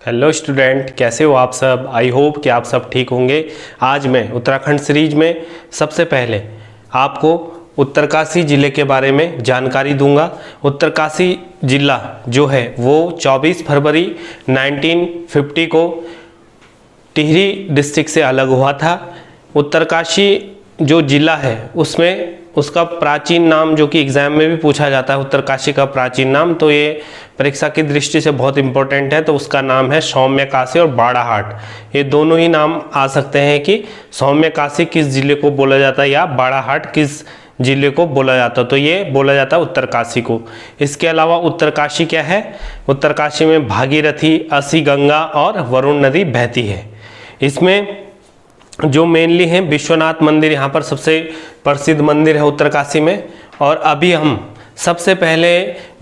Hello student, कैसे हो आप सब। आई होप कि आप सब ठीक होंगे। आज मैं उत्तराखंड सीरीज में सबसे पहले आपको उत्तरकाशी ज़िले के बारे में जानकारी दूंगा। उत्तरकाशी ज़िला जो है वो 24 फरवरी 1950 को टिहरी डिस्ट्रिक्ट से अलग हुआ था। उत्तरकाशी जो ज़िला है उसमें उसका प्राचीन नाम, जो कि एग्ज़ाम में भी पूछा जाता है उत्तरकाशी का प्राचीन नाम, तो ये परीक्षा की दृष्टि से बहुत इंपॉर्टेंट है। तो उसका नाम है सौम्यकाशी और बाड़ाहाट। ये दोनों ही नाम आ सकते हैं कि सौम्यकाशी किस ज़िले को बोला जाता है या बाड़ाहाट किस ज़िले को बोला जाता है। तो ये बोला जाता है उत्तरकाशी को। इसके अलावा उत्तरकाशी क्या है, उत्तरकाशी में भागीरथी, असी गंगा और वरुण नदी बहती है। इसमें जो मेनली हैं विश्वनाथ मंदिर, यहाँ पर सबसे प्रसिद्ध मंदिर है उत्तरकाशी में। और अभी हम सबसे पहले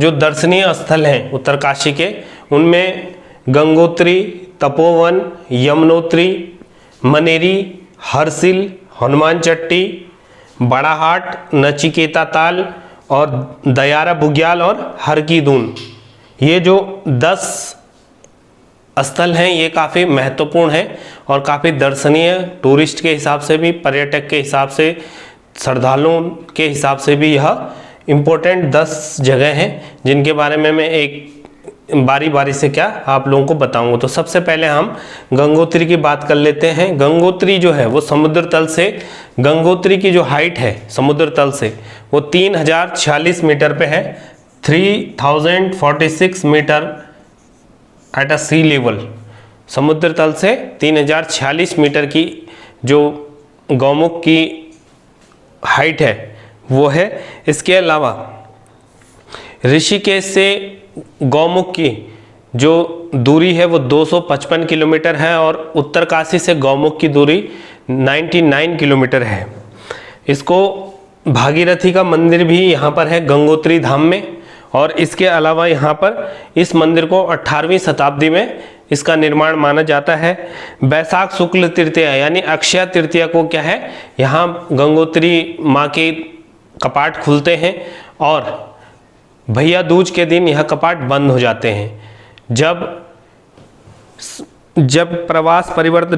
जो दर्शनीय स्थल हैं उत्तरकाशी के, उनमें गंगोत्री, तपोवन, यमुनोत्री, मनेरी, हरसिल, हनुमान चट्टी, बाड़ाहाट, नचिकेता ताल और दयारा बुग्याल और हर की दून, ये जो 10 स्थल हैं ये काफ़ी महत्वपूर्ण है और काफ़ी दर्शनीय, टूरिस्ट के हिसाब से भी, पर्यटक के हिसाब से, श्रद्धालुओं के हिसाब से भी यह इम्पोर्टेंट 10 जगह हैं जिनके बारे में मैं एक बारी बारी से क्या आप लोगों को बताऊंगा। तो सबसे पहले हम गंगोत्री की बात कर लेते हैं। गंगोत्री जो है वो समुद्र तल से, गंगोत्री की जो हाइट है समुद्र तल से वो 3046 मीटर पे है, 3046 metre at a sea level. समुद्र तल से 3046 मीटर की जो गौमुख की हाइट है वो है। इसके अलावा ऋषिकेश से गौमुख की जो दूरी है वो 255 किलोमीटर है और उत्तरकाशी से गौमुख की दूरी 99 किलोमीटर है। इसको भागीरथी का मंदिर भी यहाँ पर है गंगोत्री धाम में। और इसके अलावा यहाँ पर इस मंदिर को 18वीं शताब्दी में इसका निर्माण माना जाता है। बैसाख शुक्ल तृतीया यानी अक्षय तृतीया को क्या है, यहाँ गंगोत्री माँ के कपाट खुलते हैं और भैया दूज के दिन यह कपाट बंद हो जाते हैं। जब प्रवास परिवर्तन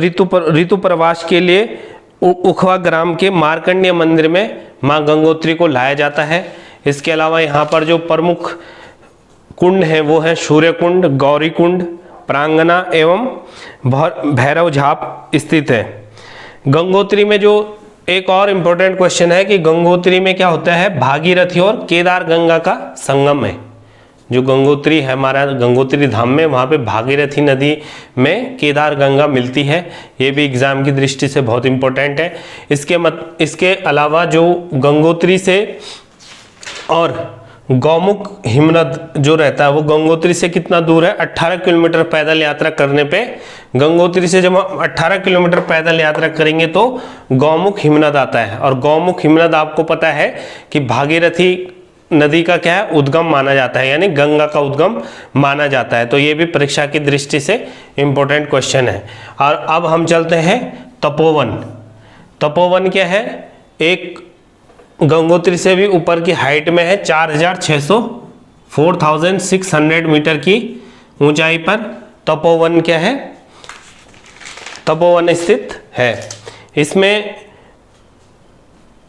ऋतु प्रवास के लिए उखवा ग्राम के मार्कंडेय मंदिर में माँ गंगोत्री को लाया जाता है। इसके अलावा यहाँ पर जो प्रमुख कुंड हैं वो है सूर्य कुंड, गौरी कुंड, प्रांगना एवं भैरव झाप स्थित है। गंगोत्री में जो एक और इम्पोर्टेंट क्वेश्चन है कि गंगोत्री में क्या होता है, भागीरथी और केदार गंगा का संगम है। जो गंगोत्री है हमारा गंगोत्री धाम में, वहाँ पे भागीरथी नदी में केदार गंगा मिलती है। ये भी एग्जाम की दृष्टि से बहुत इम्पोर्टेंट है। इसके अलावा जो गंगोत्री से और गौमुख हिमनद जो रहता है वो गंगोत्री से कितना दूर है, 18 किलोमीटर पैदल यात्रा करने पे। गंगोत्री से जब हम 18 किलोमीटर पैदल यात्रा करेंगे तो गौमुख हिमनद आता है। और गौमुख हिमनद आपको पता है कि भागीरथी नदी का क्या है, उद्गम माना जाता है, यानी गंगा का उद्गम माना जाता है। तो ये भी परीक्षा की दृष्टि से इम्पोर्टेंट क्वेश्चन है। और अब हम चलते हैं तपोवन। तपोवन क्या है, एक गंगोत्री से भी ऊपर की हाइट में है, 4600 मीटर की ऊंचाई पर तपोवन क्या है, तपोवन स्थित है। इसमें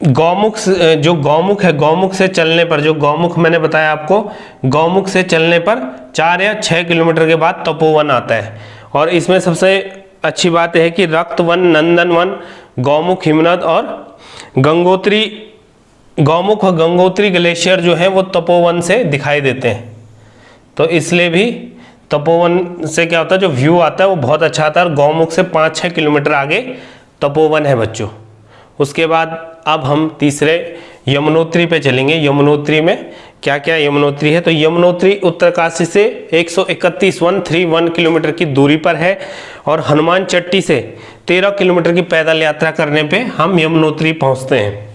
गौमुख जो गौमुख है, गौमुख से चलने पर, जो गौमुख मैंने बताया आपको, गौमुख से चलने पर 4 या 6 किलोमीटर के बाद तपोवन आता है। और इसमें सबसे अच्छी बात है कि रक्तवन, नंदनवन, गौमुख हिमनद और गंगोत्री, गौमुख और गंगोत्री ग्लेशियर जो है वो तपोवन से दिखाई देते हैं। तो इसलिए भी तपोवन से क्या होता है, जो व्यू आता है वो बहुत अच्छा आता है। और गौमुख से 5-6 किलोमीटर आगे तपोवन है बच्चों। उसके बाद अब हम तीसरे यमुनोत्री पे चलेंगे। यमुनोत्री में क्या क्या यमुनोत्री है, तो यमुनोत्री उत्तरकाशी से 131 किलोमीटर की दूरी पर है और हनुमान चट्टी से 13 किलोमीटर की पैदल यात्रा करने पे हम यमुनोत्री पहुंचते हैं।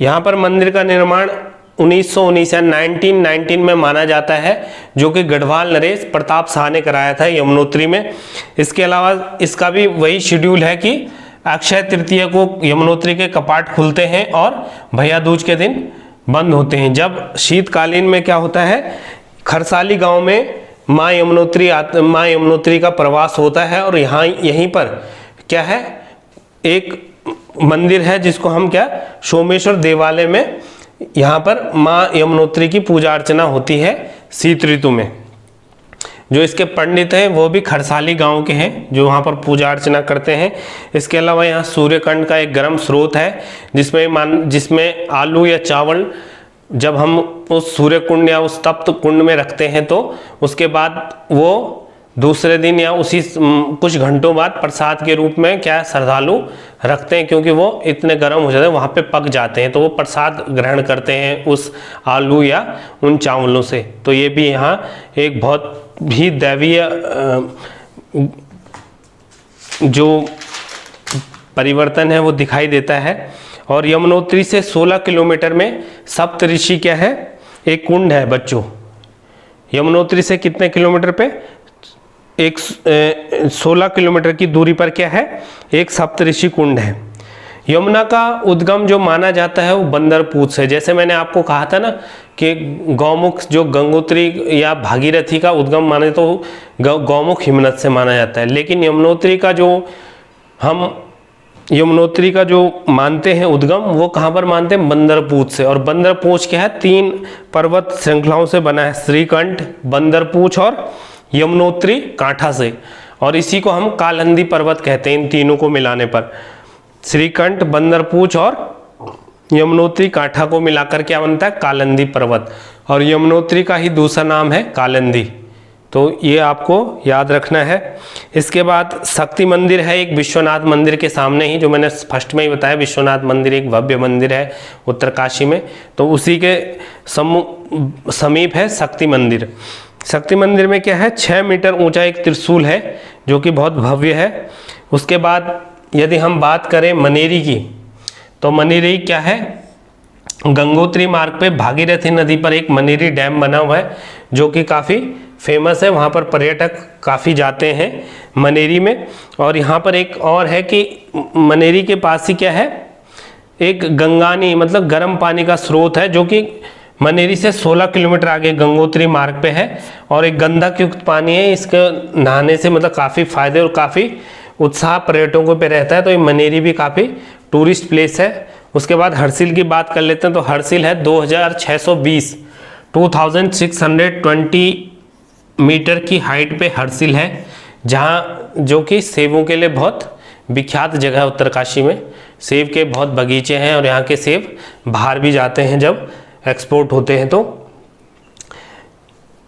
यहाँ पर मंदिर का निर्माण 1919 या 1919 में माना जाता है, जो कि गढ़वाल नरेश प्रताप शाह ने कराया था यमुनोत्री में। इसके अलावा इसका भी वही शेड्यूल है कि अक्षय तृतीया को यमुनोत्री के कपाट खुलते हैं और भैया दूज के दिन बंद होते हैं। जब शीतकालीन में क्या होता है, खरसाली गांव में माँ यमुनोत्री का प्रवास होता है। और यहाँ यहीं पर क्या है, एक मंदिर है जिसको हम क्या, सोमेश्वर देवालय में यहाँ पर माँ यमुनोत्री की पूजा अर्चना होती है शीत ऋतु में। जो इसके पंडित हैं वो भी खरसाली गांव के हैं जो वहाँ पर पूजा अर्चना करते हैं। इसके अलावा यहाँ सूर्यकुंड का एक गर्म स्रोत है जिसमें आलू या चावल जब हम उस सूर्य कुंड या उस तप्त कुंड में रखते हैं तो उसके बाद वो दूसरे दिन या उसी कुछ घंटों बाद प्रसाद के रूप में क्या श्रद्धालु रखते हैं, क्योंकि वो इतने गर्म हो जाते हैं, वहाँ पे पक जाते हैं, तो वो प्रसाद ग्रहण करते हैं उस आलू या उन चावलों से। तो ये भी यहाँ एक बहुत भी दैवीय जो परिवर्तन है वो दिखाई देता है। और यमुनोत्री से 16 किलोमीटर में सप्तऋषि क्या है, एक कुंड है बच्चों। यमुनोत्री से कितने किलोमीटर पे, 16 किलोमीटर की दूरी पर क्या है, एक सप्तऋषि कुंड है। यमुना का उद्गम जो माना जाता है वो बंदरपूत से, जैसे मैंने आपको कहा था ना कि गौमुख जो गंगोत्री या भागीरथी का उद्गम माने तो गौमुख हिमनद से माना जाता है, लेकिन यमुनोत्री का जो मानते हैं उद्गम वो कहाँ पर मानते हैं, बंदरपूछ से। और बंदरपूछ क्या है, 3 पर्वत श्रृंखलाओं से बना है, श्रीकंठ, बंदरपूछ और यमुनोत्री कांठा से। और इसी को हम कालंदी पर्वत कहते हैं, इन तीनों को मिलाने पर श्रीकंठ, बंदरपूछ और यमुनोत्री कांठा को मिलाकर क्या बनता है, कालंदी पर्वत। और यमुनोत्री का ही दूसरा नाम है कालंदी, तो ये आपको याद रखना है। इसके बाद शक्ति मंदिर है एक विश्वनाथ मंदिर के सामने ही, जो मैंने फर्स्ट में ही बताया, विश्वनाथ मंदिर एक भव्य मंदिर है उत्तरकाशी में, तो उसी के समीप है शक्ति मंदिर। शक्ति मंदिर में क्या है, 6 मीटर ऊंचा एक त्रिशूल है जो कि बहुत भव्य है। उसके बाद यदि हम बात करें मनेरी की, तो मनेरी क्या है, गंगोत्री मार्ग पे भागीरथी नदी पर एक मनेरी डैम बना हुआ है जो कि काफ़ी फेमस है, वहाँ पर पर्यटक काफ़ी जाते हैं मनेरी में। और यहाँ पर एक और है कि मनेरी के पास ही क्या है, एक गंगानी मतलब गर्म पानी का स्रोत है जो कि मनेरी से 16 किलोमीटर आगे गंगोत्री मार्ग पे है, और एक गंधक युक्त पानी है, इसके नहाने से मतलब काफ़ी फायदे और काफ़ी उत्साह पर्यटकों पे रहता है। तो ये मनेरी भी काफ़ी टूरिस्ट प्लेस है। उसके बाद हरसिल की बात कर लेते हैं, तो हरसिल है 2620 मीटर की हाइट पे हरसिल है, जहाँ जो कि सेबों के लिए बहुत विख्यात जगह है। उत्तरकाशी में सेब के बहुत बगीचे हैं और यहाँ के सेब बाहर भी जाते हैं जब एक्सपोर्ट होते हैं। तो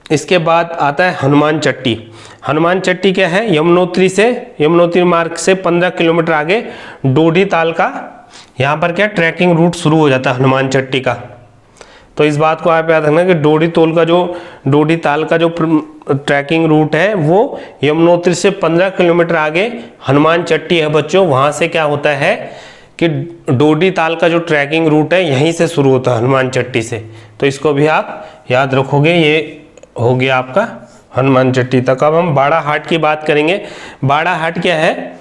इसके बाद आता है हनुमान चट्टी। हनुमान चट्टी क्या है, यमुनोत्री मार्ग से 15 किलोमीटर आगे डोडी ताल का यहाँ पर क्या ट्रैकिंग रूट शुरू हो जाता है हनुमान चट्टी का। तो इस बात को आप याद रखना कि डोडी ताल का जो ट्रैकिंग रूट है वो यमुनोत्री से 15 किलोमीटर आगे हनुमान चट्टी है बच्चों। वहाँ से क्या होता है कि डोडी ताल का जो ट्रैकिंग रूट है यहीं से शुरू होता है हनुमान चट्टी से। तो इसको भी आप याद रखोगे। ये हो गया आपका हनुमान चट्टी तक। अब हम बाड़ाहाट की बात करेंगे। बाड़ाहाट क्या है,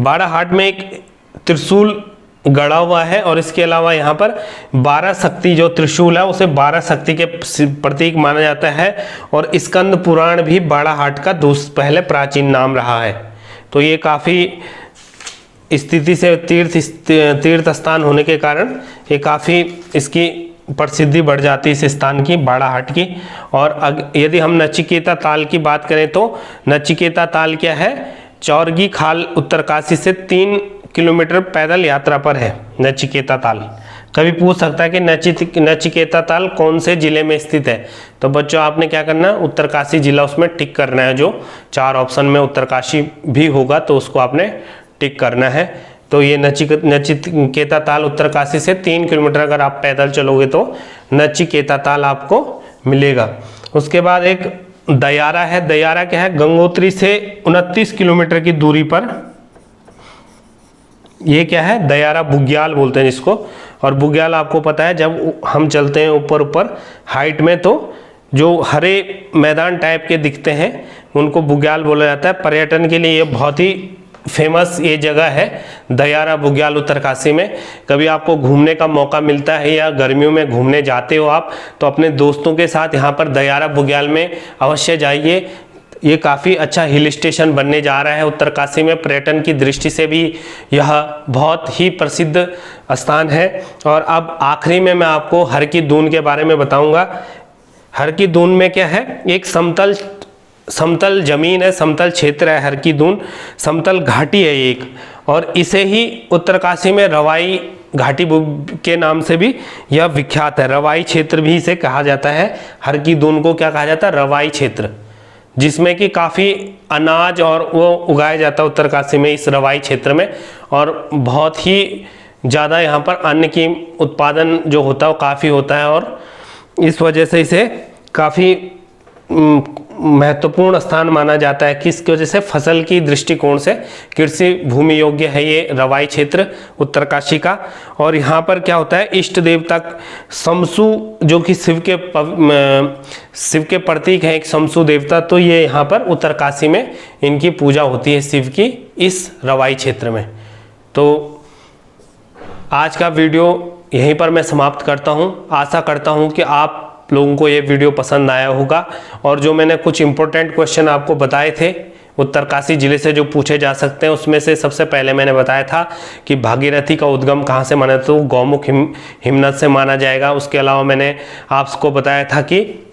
बाड़ाहाट में एक त्रिशूल गड़ा हुआ है और इसके अलावा यहाँ पर 12 शक्ति जो त्रिशूल है उसे 12 शक्ति के प्रतीक माना जाता है। और स्कंद पुराण भी बाड़ाहाट का पहले प्राचीन नाम रहा है। तो ये काफ़ी स्थिति से तीर्थ स्थान होने के कारण ये काफ़ी इसकी प्रसिद्धि बढ़ जाती है इस स्थान की, बाड़ाहाट की। और यदि हम नचिकेता ताल की बात करें तो नचिकेता ताल क्या है, चौरगी खाल उत्तरकाशी से 3 किलोमीटर पैदल यात्रा पर है नचिकेता ताल। कभी पूछ सकता है कि नचिकेता ताल कौन से जिले में स्थित है, तो बच्चों आपने क्या करना है, उत्तरकाशी जिला उसमें टिक करना है। जो 4 ऑप्शन में उत्तरकाशी भी होगा तो उसको आपने टिक करना है। तो ये नचिकेता ताल उत्तरकाशी से 3 किलोमीटर अगर आप पैदल चलोगे तो नचिकेता ताल आपको मिलेगा। उसके बाद एक दयारा है। दयारा क्या है, गंगोत्री से 29 किलोमीटर की दूरी पर ये क्या है, दयारा बुग्याल बोलते हैं जिसको। और बुग्याल आपको पता है जब हम चलते हैं ऊपर हाइट में तो जो हरे मैदान टाइप के दिखते हैं उनको बुग्याल बोला जाता है। पर्यटन के लिए ये बहुत ही फेमस ये जगह है दयारा बुग्याल उत्तरकाशी में। कभी आपको घूमने का मौका मिलता है या गर्मियों में घूमने जाते हो आप, तो अपने दोस्तों के साथ यहाँ पर दयारा बुग्याल में अवश्य जाइए। ये काफ़ी अच्छा हिल स्टेशन बनने जा रहा है उत्तरकाशी में। पर्यटन की दृष्टि से भी यह बहुत ही प्रसिद्ध स्थान है। और अब आखिरी में मैं आपको हर की दून के बारे में बताऊंगा। हर की दून में क्या है, एक समतल जमीन है, समतल क्षेत्र है हर की दून, समतल घाटी है एक, और इसे ही उत्तरकाशी में रवाई घाटी के नाम से भी यह विख्यात है। रवाई क्षेत्र भी इसे कहा जाता है। हर की दून को क्या कहा जाता है, रवाई क्षेत्र, जिसमें कि काफ़ी अनाज और वो उगाया जाता है उत्तरकाशी में, इस रवाई क्षेत्र में। और बहुत ही ज़्यादा यहाँ पर अन्न की उत्पादन जो होता है वो काफ़ी होता है, और इस वजह से इसे काफ़ी महत्वपूर्ण स्थान माना जाता है। किसकी वजह से, फसल की दृष्टिकोण से कृषि भूमि योग्य है ये रवाई क्षेत्र उत्तरकाशी का। और यहाँ पर क्या होता है, इष्ट देवता शमसु, जो कि शिव के प्रतीक है, एक शमसु देवता, तो ये यहाँ पर उत्तरकाशी में इनकी पूजा होती है शिव की, इस रवाई क्षेत्र में। तो आज का वीडियो यहीं पर मैं समाप्त करता हूँ। आशा करता हूँ कि आप लोगों को ये वीडियो पसंद आया होगा, और जो मैंने कुछ इंपॉर्टेंट क्वेश्चन आपको बताए थे उत्तरकाशी जिले से जो पूछे जा सकते हैं, उसमें से सबसे पहले मैंने बताया था कि भागीरथी का उद्गम कहाँ से माना, तो गौमुख हिमनद से माना जाएगा। उसके अलावा मैंने आपको बताया था कि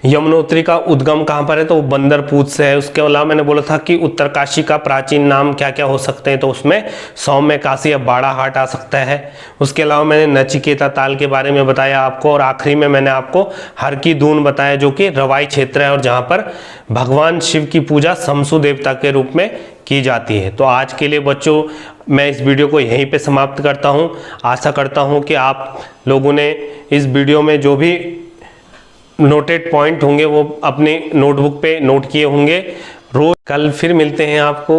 यमुनोत्री का उद्गम कहाँ पर है, तो बंदरपूत से है। उसके अलावा मैंने बोला था कि उत्तरकाशी का प्राचीन नाम क्या क्या हो सकते हैं, तो उसमें सौम्य काशी या बाड़ा हाट आ सकता है। उसके अलावा मैंने नचिकेता ताल के बारे में बताया आपको, और आखिरी में मैंने आपको हर की दून बताया, जो कि रवाई क्षेत्र है और जहाँ पर भगवान शिव की पूजा शमसु देवता के रूप में की जाती है। तो आज के लिए बच्चों मैं इस वीडियो को यहीं पे समाप्त करता हूँ। आशा करता हूँ कि आप लोगों ने इस वीडियो में जो भी नोटेड पॉइंट होंगे वो अपने नोटबुक पे नोट किए होंगे। रोज कल फिर मिलते हैं आपको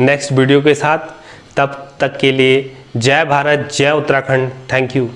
नेक्स्ट वीडियो के साथ। तब तक के लिए जय भारत, जय उत्तराखंड। Thank you.